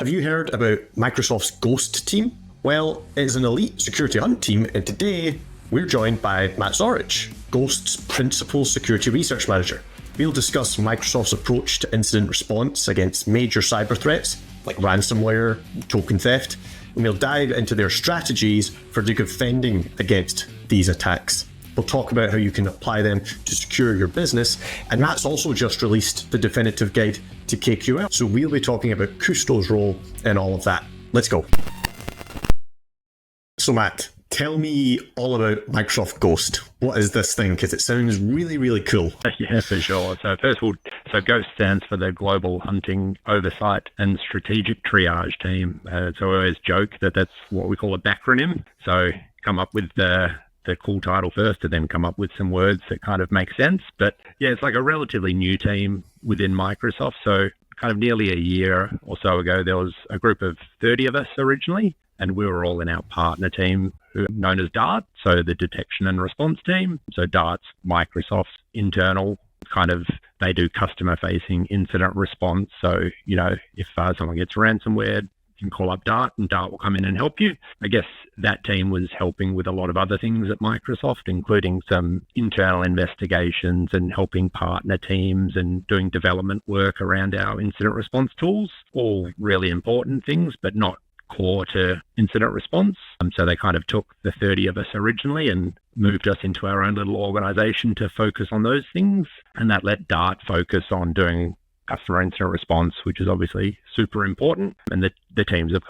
Have you heard about Microsoft's Ghost team? Well, it's an elite security hunt team, and today we're joined by Matt Zorich, Ghost's Principal Security Research Manager. We'll discuss Microsoft's approach to incident response against major cyber threats like ransomware, token theft, and we'll dive into their strategies for defending against these attacks. We'll talk about how you can apply them to secure your business, and Matt's also just released the definitive guide to KQL, so we'll be talking about Kusto's role in all of that. Let's go. So Matt, tell me all about Microsoft Ghost. What is this thing? Because it sounds really, really cool. Yeah, for sure. So first of all, Ghost stands for the Global Hunting Oversight and Strategic Triage Team. So I always joke that that's what we call a backronym. So come up with the cool title first and then come up with some words that kind of make sense. But yeah, it's like a relatively new team within Microsoft. So kind of nearly a year or so ago, there was a group of 30 of us originally, and we were all in our partner team known as DART, so the Detection and Response Team. So DART's Microsoft's internal they do customer-facing incident response. So, if someone gets ransomware, you can call up DART and DART will come in and help you. I guess that team was helping with a lot of other things at Microsoft, including some internal investigations and helping partner teams and doing development work around our incident response tools. All really important things, but not core to incident response. So they kind of took the 30 of us originally and moved us into our own little organization to focus on those things. And that let DART focus on doing customer incident response, which is obviously super important. And the teams have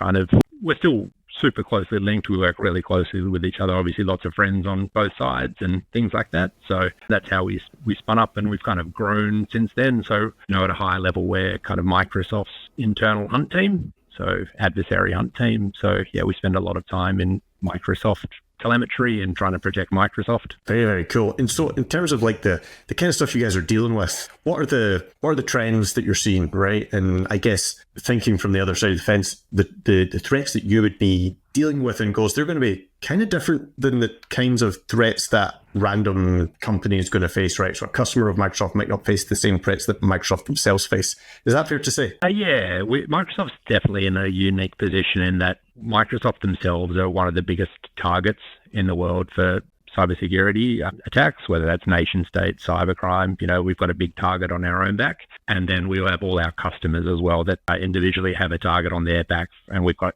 we're still super closely linked. We work really closely with each other. Obviously, lots of friends on both sides and things like that. So that's how we spun up, and we've kind of grown since then. So, at a high level, we're kind of Microsoft's internal hunt team. So adversary hunt team. So yeah, we spend a lot of time in Microsoft telemetry and trying to protect Microsoft. Very, very cool. And so in terms of like the kind of stuff you guys are dealing with, what are the trends that you're seeing, right? And I guess thinking from the other side of the fence, the threats that you would be dealing with in Ghost, they're going to be kind of different than the kinds of threats that random company is going to face, right? So a customer of Microsoft might not face the same threats that Microsoft themselves face. Is that fair to say? Yeah, Microsoft's definitely in a unique position in that Microsoft themselves are one of the biggest targets in the world for cybersecurity attacks, whether that's nation state, cybercrime. We've got a big target on our own back. And then we have all our customers as well that individually have a target on their back. And we've got,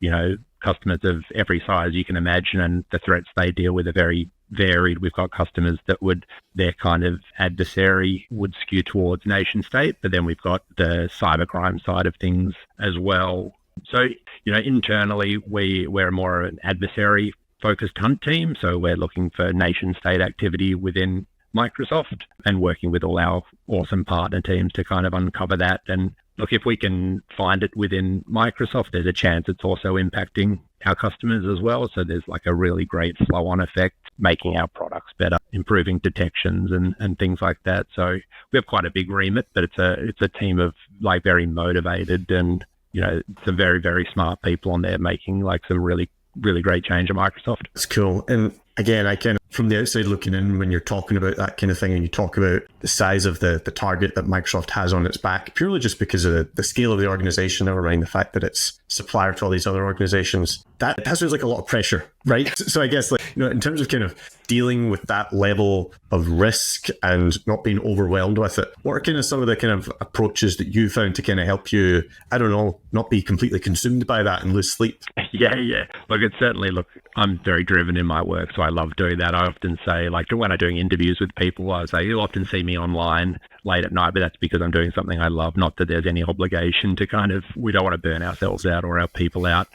customers of every size you can imagine, and the threats they deal with are very varied. We've got customers that their kind of adversary would skew towards nation state, but then we've got the cybercrime side of things as well. So, internally, we're more of an adversary-focused hunt team. So we're looking for nation-state activity within Microsoft and working with all our awesome partner teams to kind of uncover that. And look, if we can find it within Microsoft, there's a chance it's also impacting our customers as well. So there's like a really great flow-on effect, making our products better, improving detections and things like that. So we have quite a big remit, but it's a team of like very motivated and some very, very smart people on there making like some really, really great change at Microsoft. It's cool. And again, I kind of, from the outside looking in, when you're talking about that kind of thing and you talk about the size of the target that Microsoft has on its back, purely just because of the scale of the organization, never mind the fact that it's supplier to all these other organizations, that sounds like a lot of pressure, right? So I guess in terms of kind of dealing with that level of risk and not being overwhelmed with it, what are kind of some of the kind of approaches that you found to kind of help you, I don't know, not be completely consumed by that and lose sleep? Yeah. Look, I'm very driven in my work, so I love doing that. I often say, like when I'm doing interviews with people, I say, you'll often see me online late at night, but that's because I'm doing something I love, not that there's any obligation to we don't want to burn ourselves out or our people out.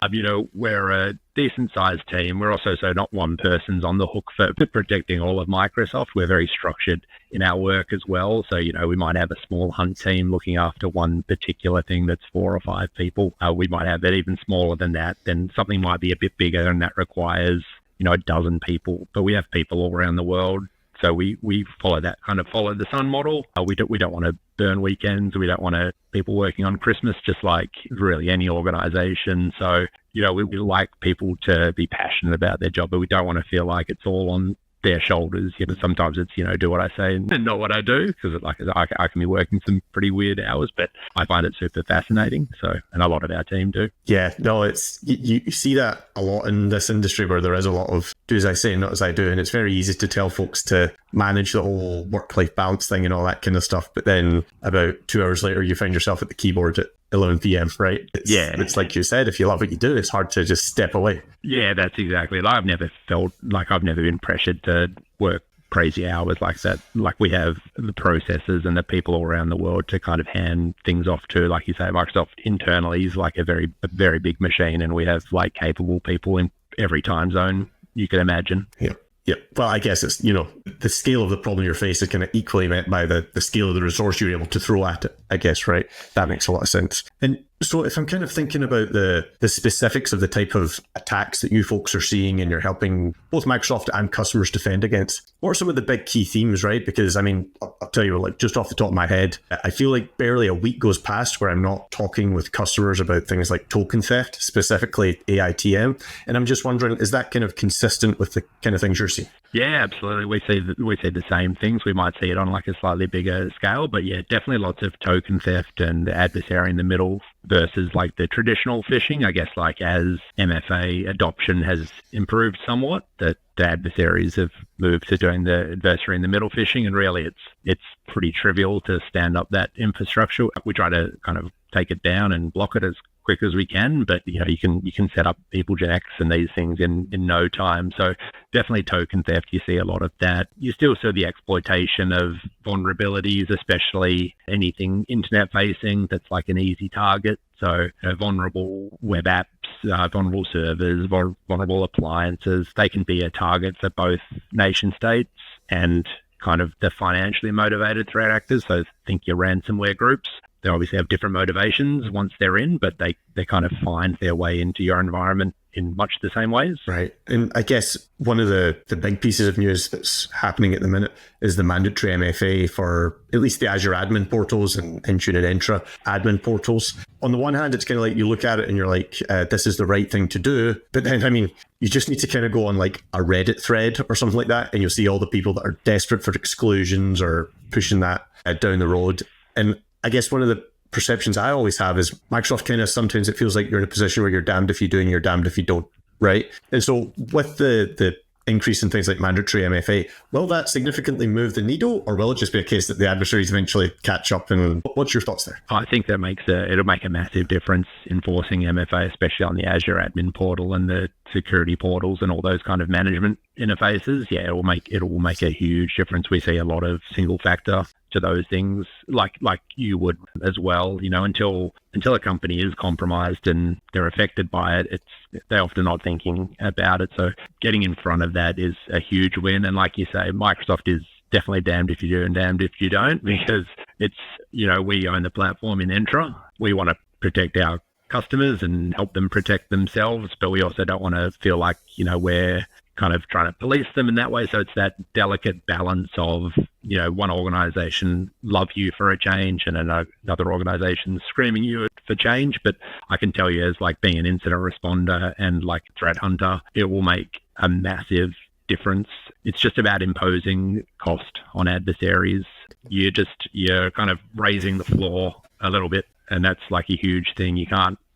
We're a decent sized team. We're also not one person's on the hook for protecting all of Microsoft. We're very structured in our work as well. So, we might have a small hunt team looking after one particular thing that's 4 or 5 people. We might have it even smaller than that. Then something might be a bit bigger and that requires, a dozen people. But we have people all around the world. So we follow that follow the sun model. We don't want to burn weekends. We don't want people working on Christmas, just like really any organization. So, we like people to be passionate about their job, but we don't want to feel like it's all on their shoulders. Sometimes it's, do what I say and not what I do, because I can be working some pretty weird hours, but I find it super fascinating. So, and a lot of our team do. Yeah, no, it's you see that a lot in this industry where there is a lot of do as I say, not as I do, and it's very easy to tell folks to manage the whole work-life balance thing and all that kind of stuff. But then about 2 hours later, you find yourself at the keyboard at 11 p.m. Right? It's like you said, if you love what you do, it's hard to just step away. Yeah, that's exactly it. I've never felt like I've never been pressured to work crazy hours like that. Like, we have the processes and the people all around the world to kind of hand things off to. Like you say, Microsoft internally is like a very big machine, and we have like capable people in every time zone you can imagine. Yeah. Yeah. Well, I guess it's, the scale of the problem you're facing is kind of equally met by the scale of the resource you're able to throw at it, I guess, right? That makes a lot of sense. And so if I'm kind of thinking about the specifics of the type of attacks that you folks are seeing and you're helping both Microsoft and customers defend against, what are some of the big key themes, right? Because, I mean, I'll tell you, like, just off the top of my head, I feel like barely a week goes past where I'm not talking with customers about things like token theft, specifically AITM. And I'm just wondering, is that kind of consistent with the kind of things you're seeing? Yeah, absolutely. We see the same things. We might see it on like a slightly bigger scale, but yeah, definitely lots of token theft and adversary-in-the-middle versus like the traditional phishing. I guess like as MFA adoption has improved somewhat, that the adversaries have moved to doing the adversary-in-the-middle phishing, and really it's pretty trivial to stand up that infrastructure. We try to kind of take it down and block it as quick as we can, but you can set up people jacks and these things in no time. So definitely token theft, you see a lot of that. You still see the exploitation of vulnerabilities, especially anything internet facing that's like an easy target. So vulnerable web apps, vulnerable servers, vulnerable appliances, they can be a target for both nation states and kind of the financially motivated threat actors. So think your ransomware groups. They obviously have different motivations once they're in, but they kind of find their way into your environment in much the same ways. Right. And I guess one of the big pieces of news that's happening at the minute is the mandatory MFA for at least the Azure admin portals and Intune and Entra admin portals. On the one hand, it's kind of like you look at it and you're like, this is the right thing to do. But then, I mean, you just need to kind of go on like a Reddit thread or something like that, and you'll see all the people that are desperate for exclusions or pushing that down the road. And I guess one of the perceptions I always have is Microsoft kind of sometimes it feels like you're in a position where you're damned if you do and you're damned if you don't, right? And so with the increase in things like mandatory MFA, will that significantly move the needle, or will it just be a case that the adversaries eventually catch up? And what's your thoughts there? I think that it'll make a massive difference enforcing MFA, especially on the Azure admin portal and the security portals and all those kind of management interfaces. Yeah, it will make a huge difference. We see a lot of single factor to those things, like you would as well. Until a company is compromised and they're affected by it, they're often not thinking about it. So getting in front of that is a huge win. And like you say, Microsoft is definitely damned if you do and damned if you don't, because it's, we own the platform in Entra. We want to protect our customers and help them protect themselves, but we also don't want to feel like, we're kind of trying to police them in that way. So it's that delicate balance of, one organization love you for a change and another organization screaming you for change. But I can tell you, as like being an incident responder and like threat hunter, it will make a massive difference. It's just about imposing cost on adversaries. You're kind of raising the floor a little bit, and that's like a huge thing.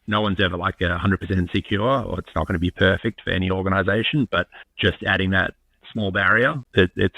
No one's ever like 100% secure, or it's not going to be perfect for any organization, but just adding that small barrier, it's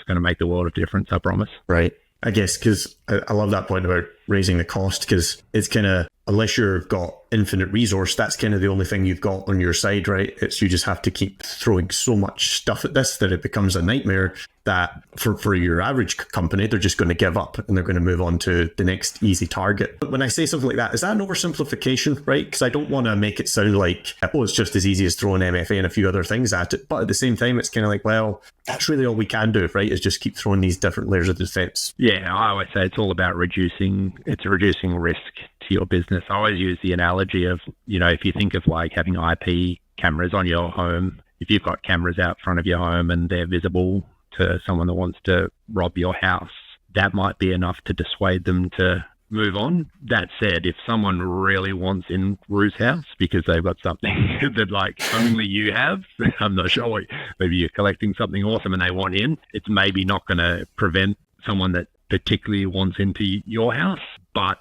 going to make the world of difference, I promise. Right. I guess because I love that point about raising the cost, because it's kind of, unless you've got infinite resource, that's kind of the only thing you've got on your side, right? It's you just have to keep throwing so much stuff at this that it becomes a nightmare that for your average company, they're just going to give up and they're going to move on to the next easy target. But when I say something like that, is that an oversimplification, right? Because I don't want to make it sound like, it's just as easy as throwing MFA and a few other things at it. But at the same time, it's kind of like, well, that's really all we can do, right? Is just keep throwing these different layers of defense. Yeah, I always say it's all about reducing risk to your business. I always use the analogy of, if you think of like having IP cameras on your home, if you've got cameras out front of your home and they're visible to someone that wants to rob your house, that might be enough to dissuade them to move on. That said, if someone really wants in Rue's house because they've got something that like only you have, I'm not sure, maybe you're collecting something awesome and they want in, it's maybe not going to prevent someone that particularly wants into your house, but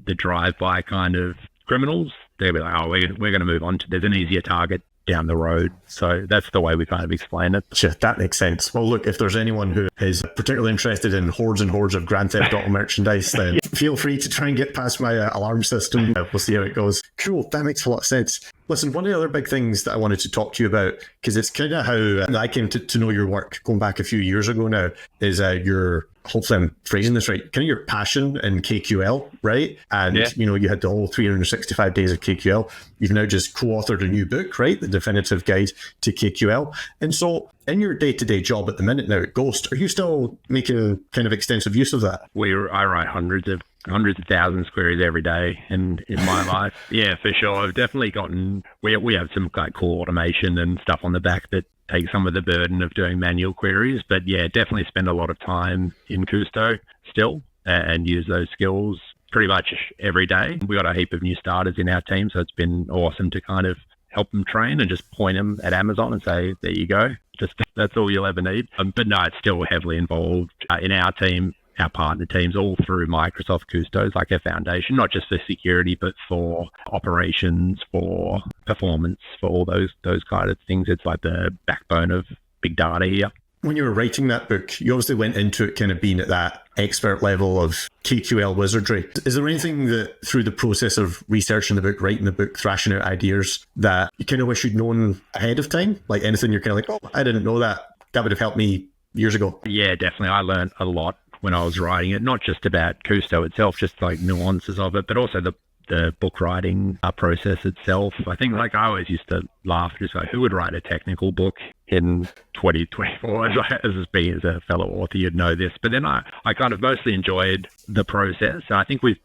the drive-by kind of criminals, they'll be like, oh, we're going to move on to, there's an easier target down the road. So that's the way we kind of explain it. Sure, that makes sense. Well, look, if there's anyone who is particularly interested in hordes and hordes of Grand Theft Auto merchandise, then feel free to try and get past my alarm system. We'll see how it goes. Cool, that makes a lot of sense. Listen, one of the other big things that I wanted to talk to you about, because it's kind of how I came to know your work going back a few years ago now, is your, hopefully I'm phrasing this right, kind of your passion in KQL, right? And, you had the whole 365 days of KQL. You've now just co-authored a new book, right? The Definitive Guide to KQL. And so in your day-to-day job at the minute now at Ghost, are you still making kind of extensive use of that? I write hundreds of thousands of queries every day in my life. Yeah, for sure. I've definitely gotten, we have some like cool automation and stuff on the back that takes some of the burden of doing manual queries. But yeah, definitely spend a lot of time in Kusto still and use those skills pretty much every day. We got a heap of new starters in our team, so it's been awesome to kind of help them train and just point them at Amazon and say, there you go. Just that's all you'll ever need. But no, it's still heavily involved in our team, our partner teams, all through Microsoft Custos, like a foundation, not just for security, but for operations, for performance, for all those kind of things. It's like the backbone of big data here. When you were writing that book, you obviously went into it kind of being at that expert level of KQL wizardry. Is there anything that through the process of researching the book, writing the book, thrashing out ideas that you kind of wish you'd known ahead of time? Like anything you're kind of like, oh, I didn't know that. That would have helped me years ago. Yeah, definitely. I learned a lot when I was writing it, not just about Kusto itself, just like nuances of it, but also the book writing process itself. I think like I always used to laugh, just like who would write a technical book in 2024? As being as a fellow author, you'd know this. But then I kind of mostly enjoyed the process. And I think we've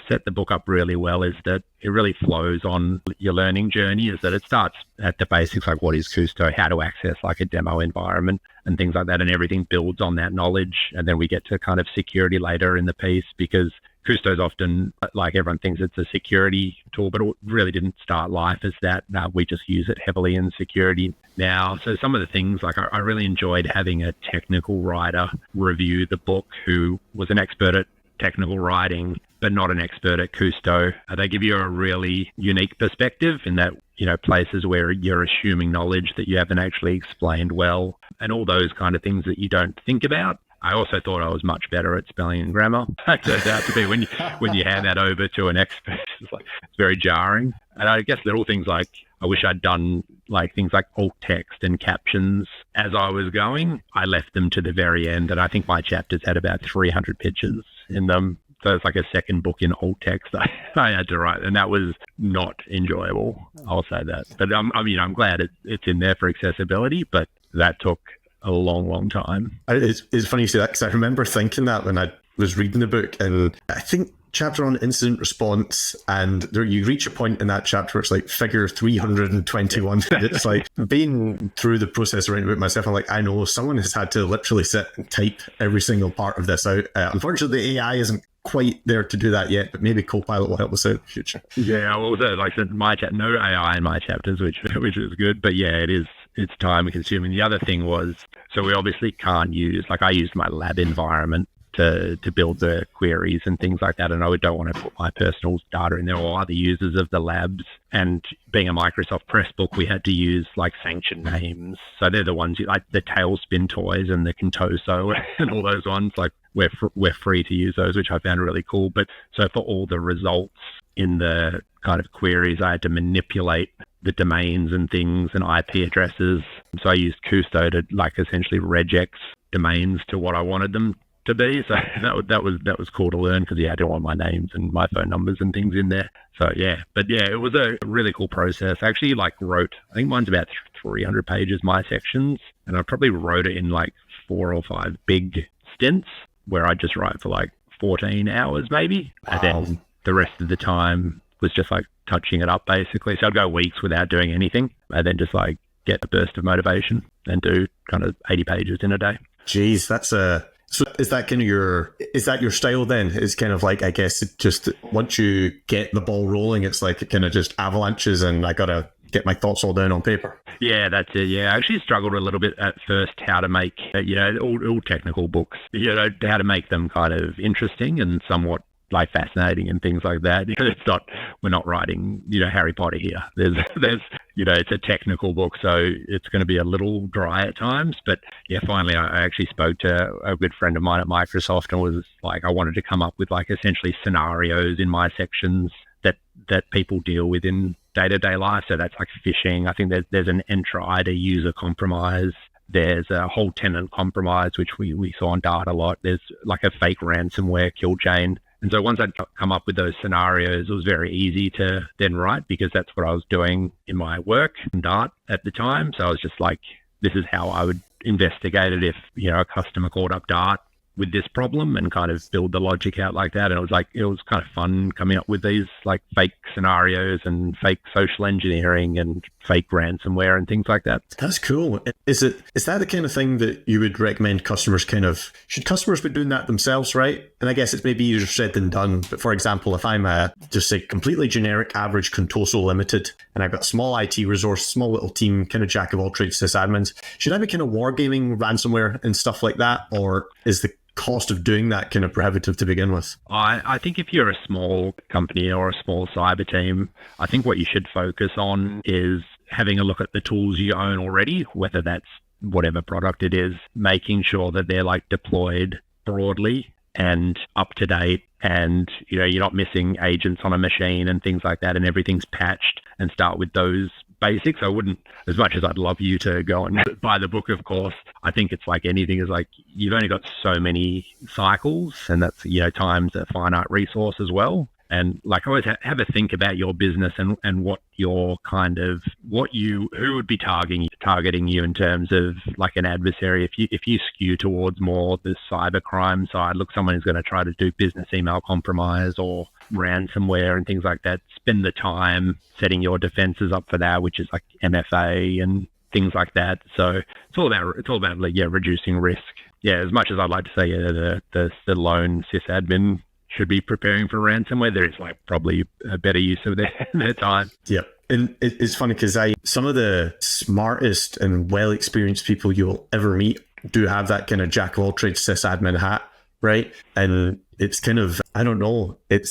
set the book up really well, is that it really flows on your learning journey, is that it starts at the basics, like what is Kusto, how to access like a demo environment and things like that, and everything builds on that knowledge. And then we get to kind of security later in the piece, because Kusto's often, like everyone thinks it's a security tool, but it really didn't start life as that. We just use it heavily in security now. So some of the things, like I really enjoyed having a technical writer review the book who was an expert at technical writing, but not an expert at Kusto. They give you a really unique perspective in that, places where you're assuming knowledge that you haven't actually explained well, and all those kind of things that you don't think about. I also thought I was much better at spelling and grammar. It turns out to be when you hand that over to an expert, it's very jarring. And I guess little things like, I wish I'd done like things like alt text and captions as I was going. I left them to the very end, and I think my chapters had about 300 pictures in them. So it's like a second book in alt text I had to write, and that was not enjoyable. I'll say that. But I'm glad it's in there for accessibility, but that took a long time. It's funny you say that, because I remember thinking that when I was reading the book, and I think chapter on incident response, and there you reach a point in that chapter where it's like figure 321. It's like being through the process of writing about myself, I'm like, I know someone has had to literally sit and type every single part of this out. Unfortunately, the AI isn't quite there to do that yet, but maybe Copilot will help us out in the future. Yeah, well, like I said, no AI in my chapters, which is good, but yeah, it's time consuming. The other thing was, so we obviously can't use, like I used my lab environment to build the queries and things like that, and I don't want to put my personal data in there or other users of the labs. And being a Microsoft Press book, we had to use like sanction names. So they're the ones like the Tailspin toys and the Contoso and all those ones. Like we're free to use those, which I found really cool. But so for all the results in the kind of queries, I had to manipulate the domains and things and IP addresses. So I used Kusto to like essentially regex domains to what I wanted them to be. So that was cool to learn, because I didn't want my names and my phone numbers and things in there. So yeah, but yeah, it was a really cool process. I actually wrote, I think mine's about 300 pages, my sections, and I probably wrote it in like 4 or 5 big stints where I just write for like 14 hours maybe. Wow. And then the rest of the time was just like touching it up basically. So I'd go weeks without doing anything, and then just like get a burst of motivation and do kind of 80 pages in a day. Geez, that's So is that your style then? It's kind of like, I guess, it just once you get the ball rolling, it's like it kind of just avalanches and I got to get my thoughts all down on paper. Yeah, that's it. Yeah, I actually struggled a little bit at first how to make, all technical books, how to make them kind of interesting and somewhat like fascinating and things like that. We're not writing, Harry Potter here. There's, it's a technical book, so it's going to be a little dry at times. But yeah, finally, I actually spoke to a good friend of mine at Microsoft and was like, I wanted to come up with like essentially scenarios in my sections that people deal with in day-to-day life. So that's like phishing. I think there's an enter-ID user compromise. There's a whole tenant compromise, which we saw on Dart a lot. There's like a fake ransomware kill chain. And so once I'd come up with those scenarios, it was very easy to then write because that's what I was doing in my work in Dart at the time. So I was just like, this is how I would investigate it if, a customer called up Dart with this problem and kind of build the logic out like that. And it was kind of fun coming up with these like fake scenarios and fake social engineering and fake ransomware and things like that. That's cool. Is that the kind of thing that you would recommend customers should customers be doing that themselves, right? And I guess it's maybe easier said than done. But for example, if I'm just a completely generic average Contoso Limited and I've got small IT resource, small little team, kind of jack of all trades sysadmins, should I be kind of wargaming ransomware and stuff like that? Or is the cost of doing that kind of prohibitive to begin with? I think if you're a small company or a small cyber team, I think what you should focus on is having a look at the tools you own already, whether that's whatever product it is, making sure that they're like deployed broadly and up to date, and you're not missing agents on a machine and things like that, and everything's patched, and start with those basics. I wouldn't, as much as I'd love you to go and buy the book, of course, I think it's like anything is like, you've only got so many cycles, and that's, time's a finite resource as well. And like always have a think about your business and what your who would be targeting you in terms of like an adversary. If you skew towards more the cybercrime side, look, someone who's going to try to do business email compromise or ransomware and things like that, spend the time setting your defenses up for that, which is like MFA and things like that. So it's all about like, reducing risk. Yeah, as much as I'd like to say the lone sysadmin should be preparing for ransomware, there is like probably a better use of their time. Yeah. And it's funny because some of the smartest and well-experienced people you'll ever meet do have that kind of jack of all trades sysadmin hat, right? And it's kind of, I don't know, it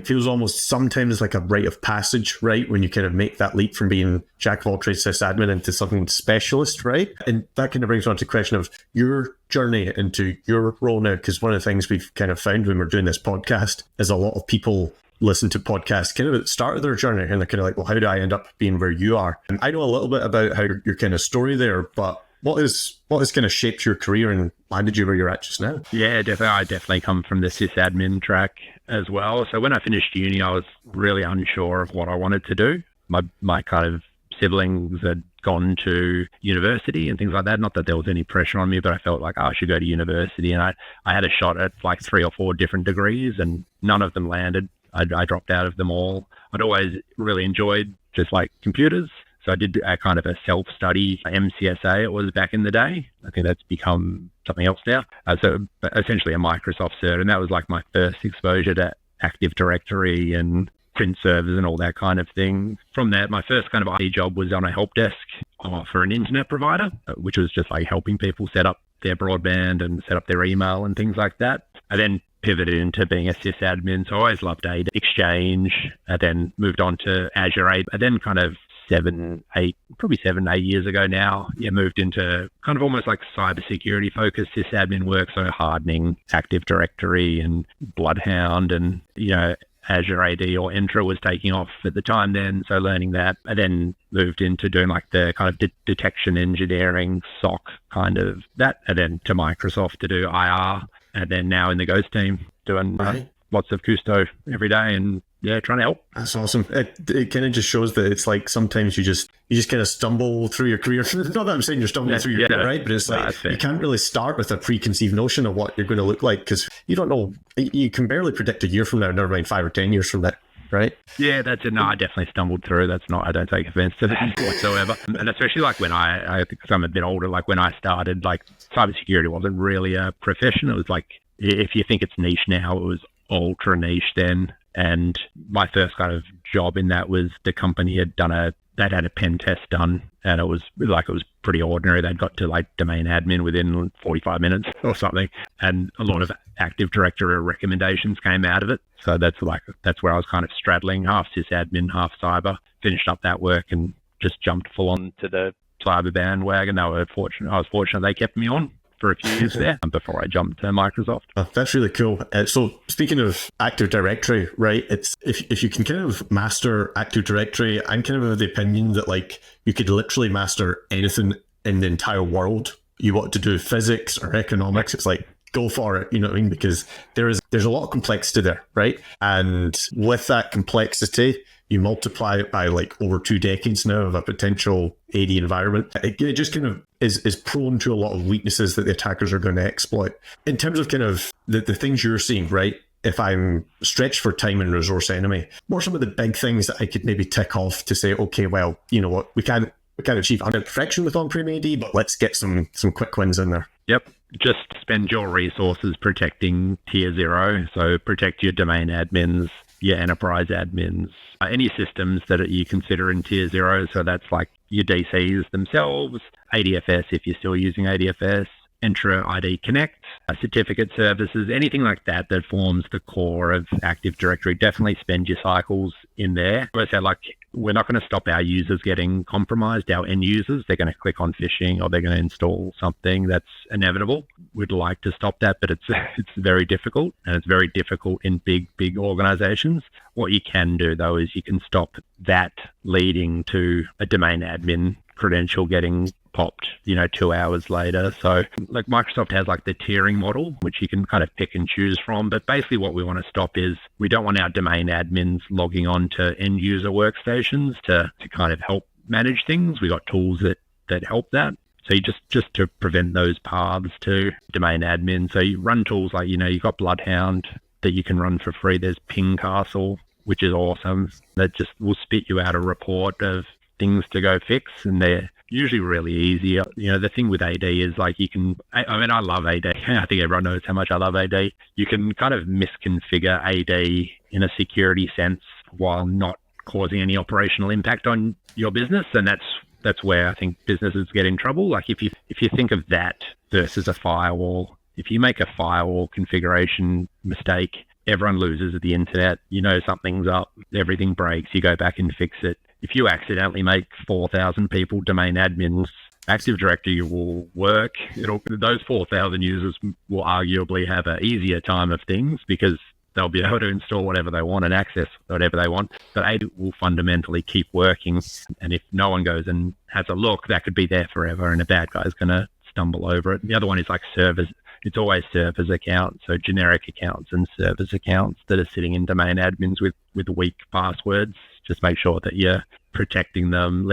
feels almost sometimes like a rite of passage, right? When you kind of make that leap from being jack of all trades sysadmin into something specialist, right? And that kind of brings on to the question of your journey into your role now, because one of the things we've kind of found when we're doing this podcast is a lot of people listen to podcasts kind of at the start of their journey and they're kind of like, well, how do I end up being where you are? And I know a little bit about how your kind of story there, but what has kind of shaped your career and landed you where you're at just now? Yeah, definitely. I definitely come from the sysadmin track as well. So when I finished uni, I was really unsure of what I wanted to do. My kind of siblings had gone to university and things like that. Not that there was any pressure on me, but I felt like I should go to university. And I had a shot at like 3 or 4 different degrees and none of them landed. I dropped out of them all. I'd always really enjoyed just like computers. So I did a kind of a self-study, MCSA it was back in the day. I think that's become something else now. So essentially a Microsoft cert. And that was like my first exposure to Active Directory and print servers and all that kind of thing. From that, my first kind of IT job was on a help desk for an internet provider, which was just like helping people set up their broadband and set up their email and things like that. I then pivoted into being a sysadmin. So I always loved Exchange. I then moved on to Azure. And then kind of 7, 8 years ago now, moved into kind of almost like cybersecurity focused sysadmin work. So hardening Active Directory and Bloodhound and, Azure AD or Entra was taking off at the time then. So learning that. I then moved into doing like the kind of detection engineering, SOC kind of that. And then to Microsoft to do IR. And then now in the Ghost team doing lots of Custo every day and trying to help. That's awesome. It kind of just shows that it's like sometimes you just kind of stumble through your career. Not that I'm saying you're stumbling through your career, right? But it's like you can't really start with a preconceived notion of what you're going to look like because you don't know. You can barely predict a year from now, never mind 5 or 10 years from now. right? Yeah, that's it. No, I definitely stumbled through. That's not, I don't take offense to that whatsoever. And especially like when I think I'm a bit older, like when I started, like cybersecurity wasn't really a profession. It was like, if you think it's niche now, it was ultra niche then. And my first kind of job in that was the company they'd had a pen test done, and it was pretty ordinary. They'd got to like domain admin within 45 minutes or something, and a lot of Active Directory recommendations came out of it. So that's where I was kind of straddling, half sysadmin, half cyber. Finished up that work and just jumped full on to the cyber bandwagon. I was fortunate they kept me on for a few years there before I jumped to Microsoft. Oh, that's really cool. So speaking of Active Directory, right? It's if you can kind of master Active Directory, I'm kind of the opinion that like you could literally master anything in the entire world. You want to do physics or economics, it's like go for it, you know what I mean? Because there's a lot of complexity there, right? And with that complexity, you multiply it by like over 2 decades now of a potential AD environment. It just kind of is prone to a lot of weaknesses that the attackers are going to exploit. In terms of kind of the things you're seeing, right? If I'm stretched for time and resource enemy, what are some of the big things that I could maybe tick off to say, okay, well, you know what, we can't achieve 100% perfection with on-prem AD, but let's get some quick wins in there. Yep. Just spend your resources protecting tier 0. So protect your domain admins, your enterprise admins, any systems that you consider in tier 0. So that's like your DCs themselves, ADFS if you're still using ADFS, Entra ID Connect, certificate services, anything like that forms the core of Active Directory. Definitely spend your cycles in there. I say, like, we're not going to stop our users getting compromised, our end users. They're going to click on phishing or they're going to install something. That's inevitable. We'd like to stop that, but it's very difficult, and it's very difficult in big organizations. What you can do, though, is you can stop that leading to a domain admin credential getting popped, 2 hours later. So like Microsoft has like the tiering model, which you can kind of pick and choose from. But basically what we want to stop is we don't want our domain admins logging on to end user workstations to kind of help manage things. We got tools that help that. So you just to prevent those paths to domain admin. So you run tools like, you've got Bloodhound that you can run for free. There's Ping Castle, which is awesome. That just will spit you out a report of things to go fix, and they're usually really easy. The thing with AD is like I love AD. I think everyone knows how much I love AD. You can kind of misconfigure AD in a security sense while not causing any operational impact on your business, and that's where I think businesses get in trouble. Like if you think of that versus a firewall, if you make a firewall configuration mistake, everyone loses at the internet. Something's up, everything breaks, you go back and fix it. If you accidentally make 4,000 people domain admins, Active Directory will work. Those 4,000 users will arguably have an easier time of things because they'll be able to install whatever they want and access whatever they want. But AD will fundamentally keep working. And if no one goes and has a look, that could be there forever, and a bad guy's going to stumble over it. The other one is like servers. It's always servers accounts, so generic accounts and servers accounts that are sitting in domain admins with weak passwords. Just make sure that you're protecting them,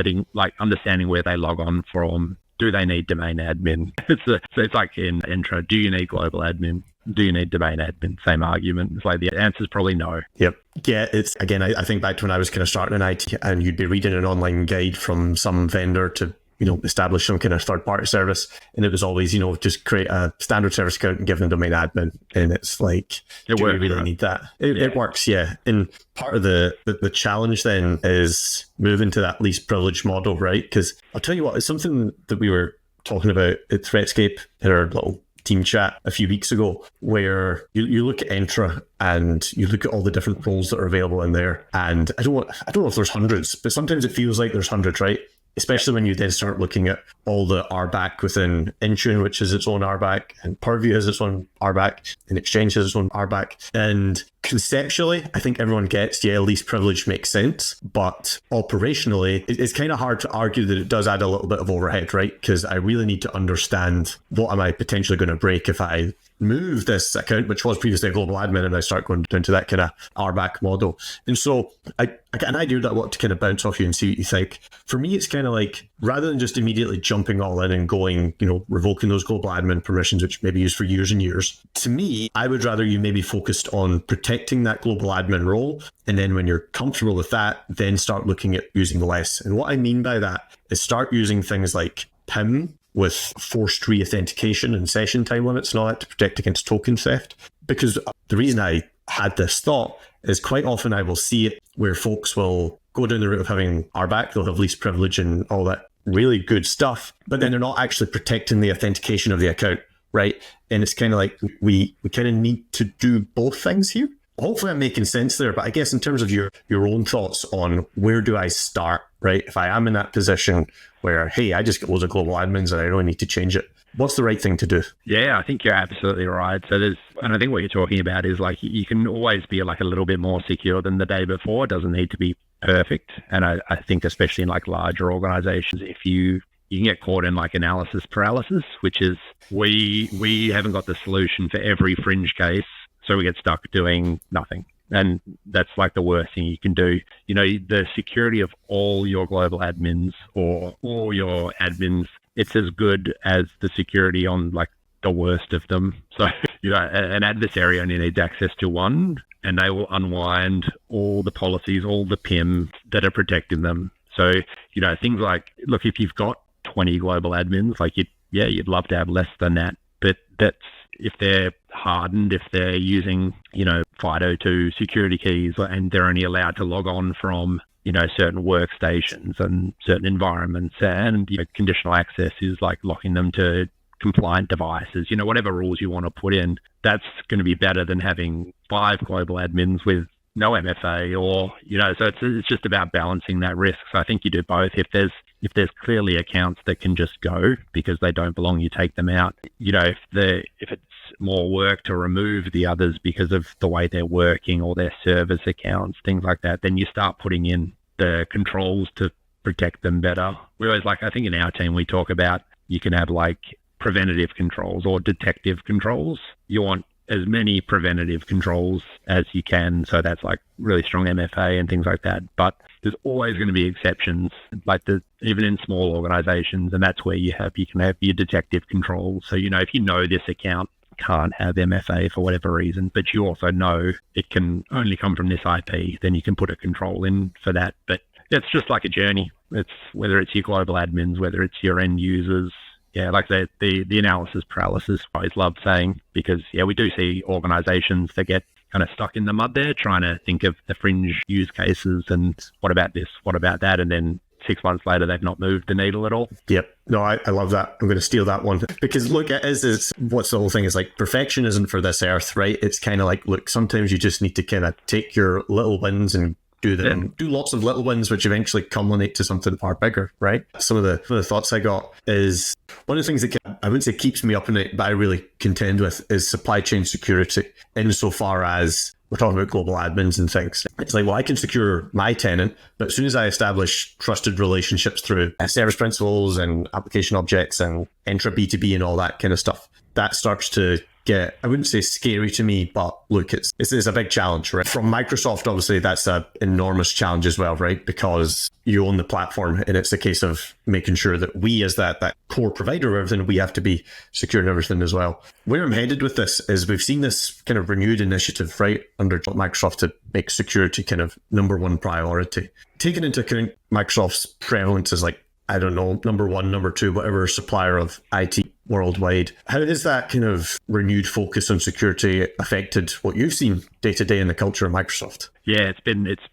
understanding where they log on from. Do they need domain admin? So it's like in Entra, do you need global admin? Do you need domain admin? Same argument. It's like the answer is probably no. Yep. Yeah, it's, again, I think back to when I was kind of starting in IT and you'd be reading an online guide from some vendor to establish some kind of third-party service, and it was always, just create a standard service account and give them domain admin, and it's like, do we really need that? It works, yeah. And part of the challenge then is moving to that least privilege model, right? Because I'll tell you what, it's something that we were talking about at ThreatScape in our little team chat a few weeks ago, where you look at Entra and you look at all the different roles that are available in there, and I don't know if there's hundreds, but sometimes it feels like there's hundreds, right? Especially when you then start looking at all the RBAC within Intune, which is its own RBAC, and Purview has its own RBAC, and Exchange has its own RBAC. And conceptually, I think everyone gets, least privilege makes sense, but operationally, it's kind of hard to argue that it does add a little bit of overhead, right? Because I really need to understand what am I potentially going to break if I move this account, which was previously a global admin, and I start going down to that kind of RBAC model. And so I get an idea that I want to kind of bounce off you and see what you think. For me, it's kind of like, rather than just immediately jumping all in and going, revoking those global admin permissions, which may be used for years and years, to me, I would rather you maybe focused on protecting protecting that global admin role. And then when you're comfortable with that, then start looking at using less. And what I mean by that is start using things like PIM with forced re-authentication and session time limits and all that to protect against token theft. Because the reason I had this thought is quite often I will see it where folks will go down the route of having RBAC, they'll have least privilege and all that really good stuff, but then they're not actually protecting the authentication of the account, right? And it's kind of like we kind of need to do both things here. Hopefully I'm making sense there, but I guess in terms of your own thoughts on where do I start, right? If I am in that position where, hey, I just get loads of global admins and I don't need to change it, what's the right thing to do? Yeah, I think you're absolutely right. And I think what you're talking about is like you can always be like a little bit more secure than the day before. It doesn't need to be perfect. And I think especially in like larger organizations, if you can get caught in like analysis paralysis, which is we haven't got the solution for every fringe case, so we get stuck doing nothing. And that's like the worst thing you can do. You know, the security of all your global admins or all your admins, it's as good as the security on like the worst of them. So, you know, an adversary only needs access to one, and they will unwind all the policies, all the PIM that are protecting them. So, you know, things like, look, if you've got 20 global admins, like you'd love to have less than that, but that's if they're hardened, if they're using, you know, FIDO2 security keys and they're only allowed to log on from, you know, certain workstations and certain environments, and, you know, conditional access is like locking them to compliant devices, you know, whatever rules you want to put in, that's going to be better than having 5 global admins with no MFA or, you know, so it's just about balancing that risk. So I think you do both. If there's clearly accounts that can just go because they don't belong, you take them out. You know, if it's more work to remove the others because of the way they're working or their service accounts, things like that, then you start putting in the controls to protect them better. We always I think in our team, we talk about you can have like preventative controls or detective controls. You want as many preventative controls as you can. So that's like really strong MFA and things like that. But there's always going to be exceptions, like even in small organizations. And that's where you can have your detective controls. So, you know, if you know this account can't have MFA for whatever reason, but you also know it can only come from this IP, then you can put a control in for that. But it's just like a journey. It's whether it's your global admins, whether it's your end users. Yeah, like the analysis paralysis, I always love saying, because, yeah, we do see organizations that get kind of stuck in the mud there, trying to think of the fringe use cases and what about this, what about that, and then 6 months later, they've not moved the needle at all. Yep. No, I love that. I'm going to steal that one. Because look, what's the whole thing is like, perfection isn't for this earth, right? It's kind of like, look, sometimes you just need to kind of take your little wins and do lots of little wins, which eventually culminate to something far bigger, right? Some of the thoughts I got is one of the things that I wouldn't say keeps me up at night, but I really contend with is supply chain security. Insofar as we're talking about global admins and things, it's like, well, I can secure my tenant, but as soon as I establish trusted relationships through service principals and application objects and intra B2B and all that kind of stuff, that starts to get, I wouldn't say scary to me, but look, it's a big challenge, right? From Microsoft, obviously, that's an enormous challenge as well, right? Because you own the platform, and it's a case of making sure that we, as that core provider of everything, we have to be secure in everything as well. Where I'm headed with this is we've seen this kind of renewed initiative, right, under Microsoft to make security kind of number one priority. Taking into account Microsoft's prevalence as like, I don't know, number one, number two, whatever supplier of IT worldwide. How has that kind of renewed focus on security affected what you've seen day to day in the culture of Microsoft? Yeah, it's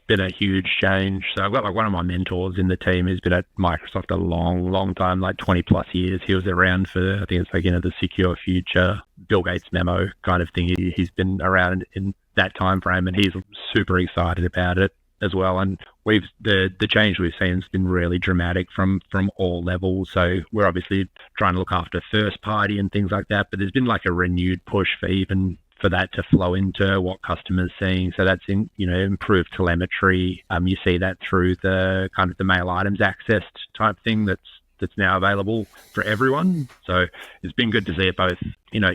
been a huge change. So I've got like one of my mentors in the team who's been at Microsoft a long time, like 20 plus years. He was around for, I think it's like, you know, the Secure Future, Bill Gates memo kind of thing. He's been around in that time frame, and he's super excited about it as well. And the change we've seen has been really dramatic from all levels. So we're obviously trying to look after first party and things like that, but there's been like a renewed push for that to flow into what customers seeing. So that's improved telemetry. You see that through the kind of the mail items accessed type thing that's now available for everyone. So it's been good to see it both,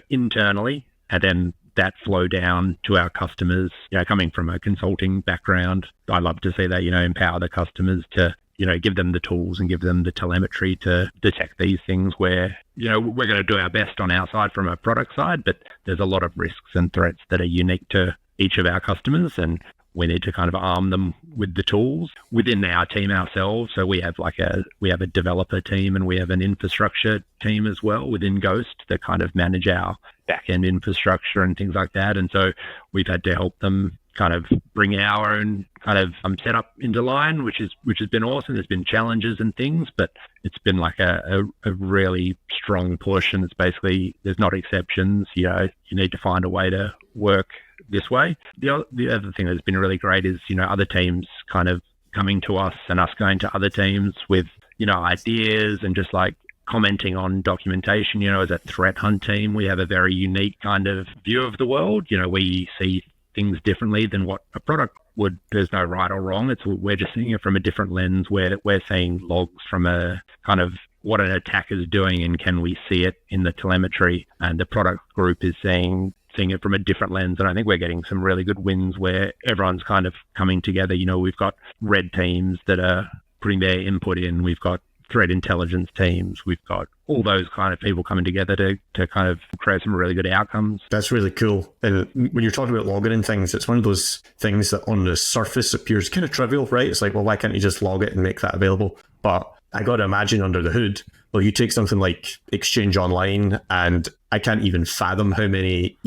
internally, and then that flow down to our customers. Coming from a consulting background, I love to see that, empower the customers to, give them the tools and give them the telemetry to detect these things where, we're going to do our best on our side from a product side, but there's a lot of risks and threats that are unique to each of our customers, and we need to kind of arm them with the tools within our team ourselves. So we have a developer team and we have an infrastructure team as well within Ghost that kind of manage our back-end infrastructure and things like that. And so we've had to help them kind of bring our own kind of setup into line, which has been awesome. There's been challenges and things, but it's been like a really strong push, and it's basically there's not exceptions. You need to find a way to work this way. The other thing that's been really great is other teams kind of coming to us and us going to other teams with ideas and just like commenting on documentation. As a threat hunt team, we have a very unique kind of view of the world. We see things differently than what a product would. There's no right or wrong. We're just seeing it from a different lens, where we're seeing logs from a kind of what an attacker is doing, and can we see it in the telemetry? And the product group is seeing it from a different lens. And I think we're getting some really good wins where everyone's kind of coming together. We've got red teams that are putting their input in. We've got threat intelligence teams. We've got all those kind of people coming together to kind of create some really good outcomes. That's really cool. And when you're talking about logging and things, it's one of those things that on the surface appears kind of trivial, right? It's like, well, why can't you just log it and make that available? But I got to imagine under the hood, well, you take something like Exchange Online, and I can't even fathom how many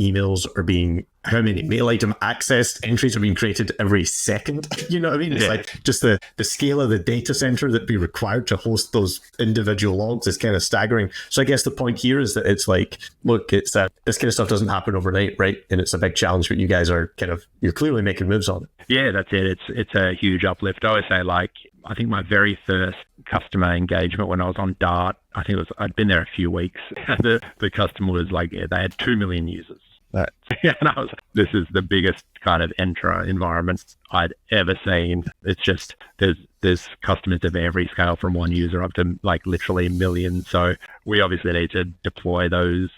how many mail item access entries are being created every second. You know what I mean? It's like just the scale of the data center that'd be required to host those individual logs is kind of staggering. So I guess the point here is that it's like, look, it's this kind of stuff doesn't happen overnight, right? And it's a big challenge, but you guys are you're clearly making moves on it. Yeah, that's it. It's a huge uplift. I always say, like, I think my very first customer engagement when I was on Dart, I think I'd been there a few weeks. And the customer was like, they had 2 million users. And I was, this is the biggest kind of Entra environment I'd ever seen. It's just there's customers of every scale, from 1 user up to like literally millions. So we obviously need to deploy those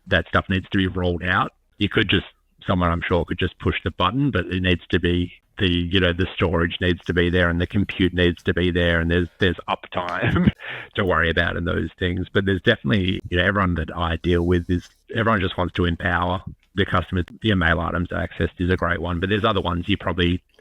that stuff needs to be rolled out. Someone I'm sure could just push the button, but it needs to be the storage needs to be there and the compute needs to be there, and there's uptime to worry about in those things. But there's definitely, everyone that I deal with everyone just wants to empower the customers. The mail items accessed is a great one, but there's other ones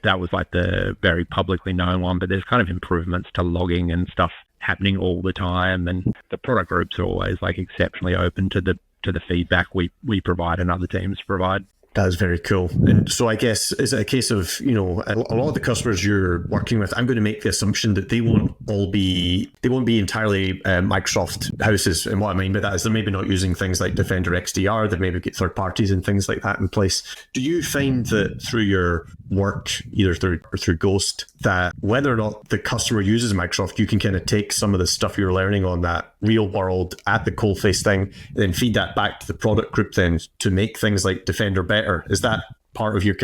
that was like the very publicly known one, but there's kind of improvements to logging and stuff happening all the time, and the product groups are always like exceptionally open to the feedback we provide and other teams provide. That is very cool. And so I guess, is it a case of, a lot of the customers you're working with, I'm going to make the assumption that they won't be entirely Microsoft houses. And what I mean by that is they're maybe not using things like Defender XDR, they maybe get third parties and things like that in place. Do you find that through your work, either through Ghost, that whether or not the customer uses Microsoft, you can kind of take some of the stuff you're learning on that real world at the coalface thing, and then feed that back to the product group then to make things like Defender better? Is that part of your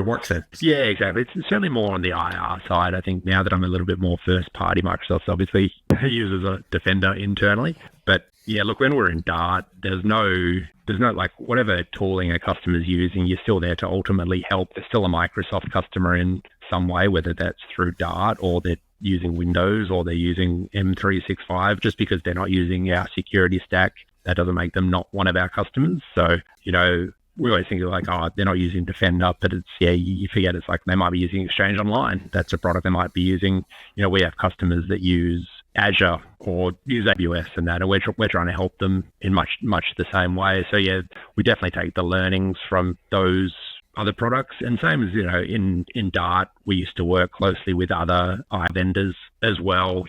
work then? Yeah, exactly. It's certainly more on the IR side. I think now that I'm a little bit more first party, Microsoft obviously uses a Defender internally. But yeah, look, when we're in Dart, there's no like whatever tooling a customer's using, you're still there to ultimately help. They're still a Microsoft customer in some way, whether that's through Dart or they're using Windows or they're using M365. Just because they're not using our security stack, that doesn't make them not one of our customers. So, we always think like, oh, they're not using Defender, but it's, you forget it's like they might be using Exchange Online. That's a product they might be using. We have customers that use Azure or use AWS and that, and we're trying to help them in much the same way. So yeah, we definitely take the learnings from those other products. And same as, in Dart, we used to work closely with other vendors as well.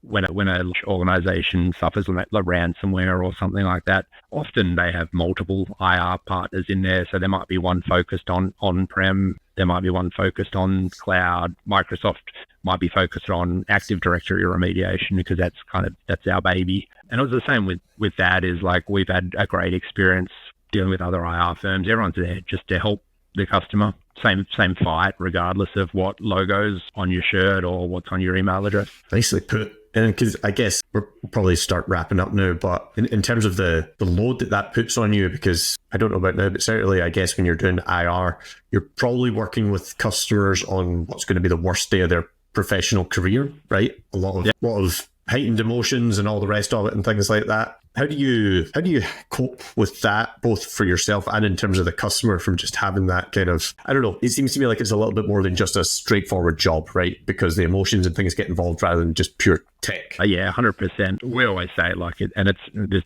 When an organization suffers like ransomware or something like that, often they have multiple IR partners in there. So there might be one focused on on-prem, there might be one focused on cloud. Microsoft might be focused on Active Directory remediation because that's our baby. And it was the same with that, is like we've had a great experience dealing with other IR firms. Everyone's there just to help the customer. Same fight, regardless of what logo's on your shirt or what's on your email address. Nicely put. And because I guess we'll probably start wrapping up now, but in terms of the load that puts on you, because I don't know about now, but certainly I guess when you're doing IR, you're probably working with customers on what's going to be the worst day of their professional career, right? A lot of heightened emotions and all the rest of it and things like that. How do you cope with that, both for yourself and in terms of the customer, from just having that kind of, I don't know, it seems to me like it's a little bit more than just a straightforward job, right? Because the emotions and things get involved rather than just pure tech. Yeah, 100%. We always say it like it, and this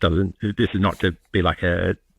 is not to be like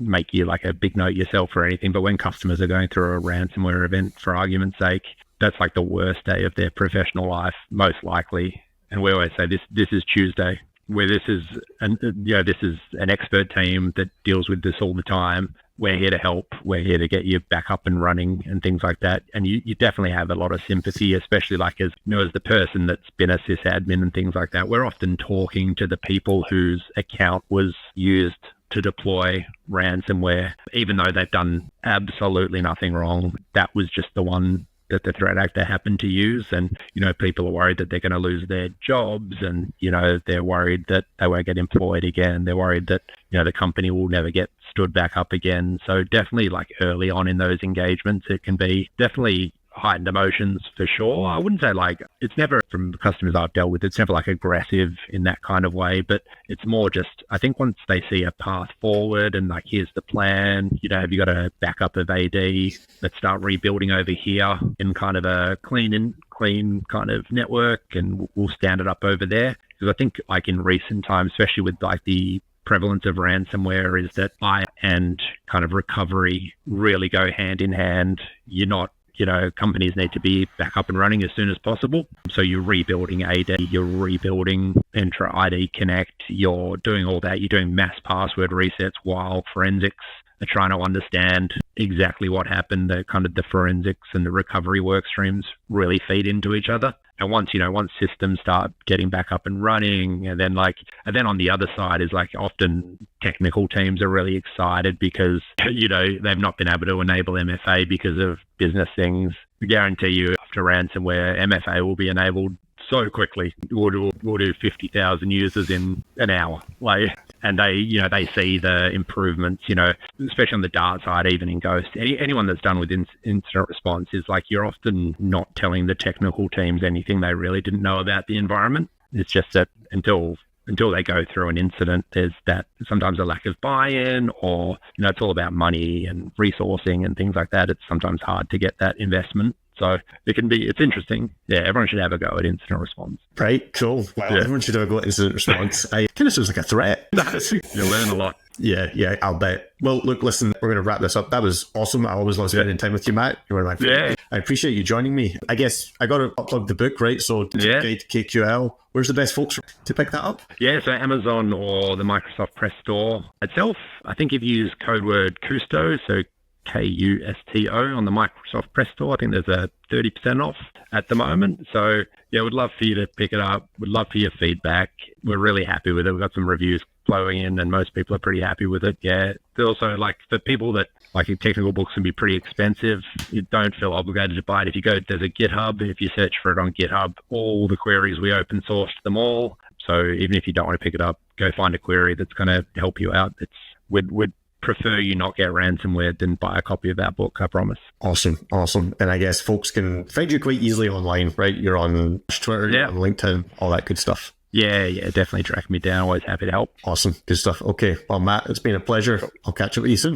make you like a big note yourself or anything, but when customers are going through a ransomware event, for argument's sake, that's like the worst day of their professional life, most likely. And we always say this is Tuesday, where this is an expert team that deals with this all the time. We're here to help. We're here to get you back up and running and things like that. And you definitely have a lot of sympathy, especially like as the person that's been a sysadmin and things like that. We're often talking to the people whose account was used to deploy ransomware, even though they've done absolutely nothing wrong. That was just the one that the threat actor happened to use. And, people are worried that they're going to lose their jobs, and, they're worried that they won't get employed again. They're worried that, the company will never get stood back up again. So definitely like early on in those engagements, it can be definitely heightened emotions for sure. I wouldn't say like, it's never, from the customers I've dealt with, it's never like aggressive in that kind of way, but it's more just, I think once they see a path forward and like, here's the plan, have you got a backup of AD? Let's start rebuilding over here in kind of a clean kind of network, and we'll stand it up over there. Because I think like in recent times, especially with like the prevalence of ransomware, is that buy and kind of recovery really go hand in hand. You're not, companies need to be back up and running as soon as possible. So you're rebuilding AD, you're rebuilding Entra ID Connect, you're doing all that. You're doing mass password resets while forensics are trying to understand exactly what happened. The kind of the forensics and the recovery work streams really feed into each other. And once systems start getting back up and running, and then on the other side is like often technical teams are really excited because, they've not been able to enable MFA because of business things. I guarantee you after ransomware, MFA will be enabled so quickly. We'll do 50,000 users in an hour. And they see the improvements, especially on the Dart side, even in Ghost. Anyone that's done with incident response is like, you're often not telling the technical teams anything they really didn't know about the environment. It's just that until they go through an incident, there's that sometimes a lack of buy-in, or, it's all about money and resourcing and things like that. It's sometimes hard to get that investment. So it's interesting. Yeah, everyone should have a go at incident response. Right, cool. Wow, yeah. Everyone should have a go at incident response. I kind of sounds like a threat. You'll learn a lot. Yeah, I'll bet. Well, look, listen, we're going to wrap this up. That was awesome. I always love spending time with you, Matt. You were my favorite. Yeah. I appreciate you joining me. I guess I got to upload the book, right? So Guide to KQL. Where's the best folks to pick that up? Yeah, so Amazon or the Microsoft Press Store itself. I think if you use code word Kusto, so KUSTO on the Microsoft Press Store, I think there's a 30% off at the moment. So yeah, would love for you to pick it up. Would love for your feedback. We're really happy with it. We've got some reviews flowing in and most people are pretty happy with it. Yeah. Also, like for people that like technical books can be pretty expensive, you don't feel obligated to buy it. If you go, there's a GitHub. If you search for it on GitHub, all the queries, we open sourced them all. So even if you don't want to pick it up, go find a query that's going to help you out. We'd prefer you not get ransomware than buy a copy of that book, I promise. Awesome. And I guess folks can find you quite easily online, right? You're on Twitter, you're on LinkedIn, all that good stuff. Yeah, definitely track me down. Always happy to help. Awesome. Good stuff. Okay. Well, Matt, it's been a pleasure. I'll catch up with you soon.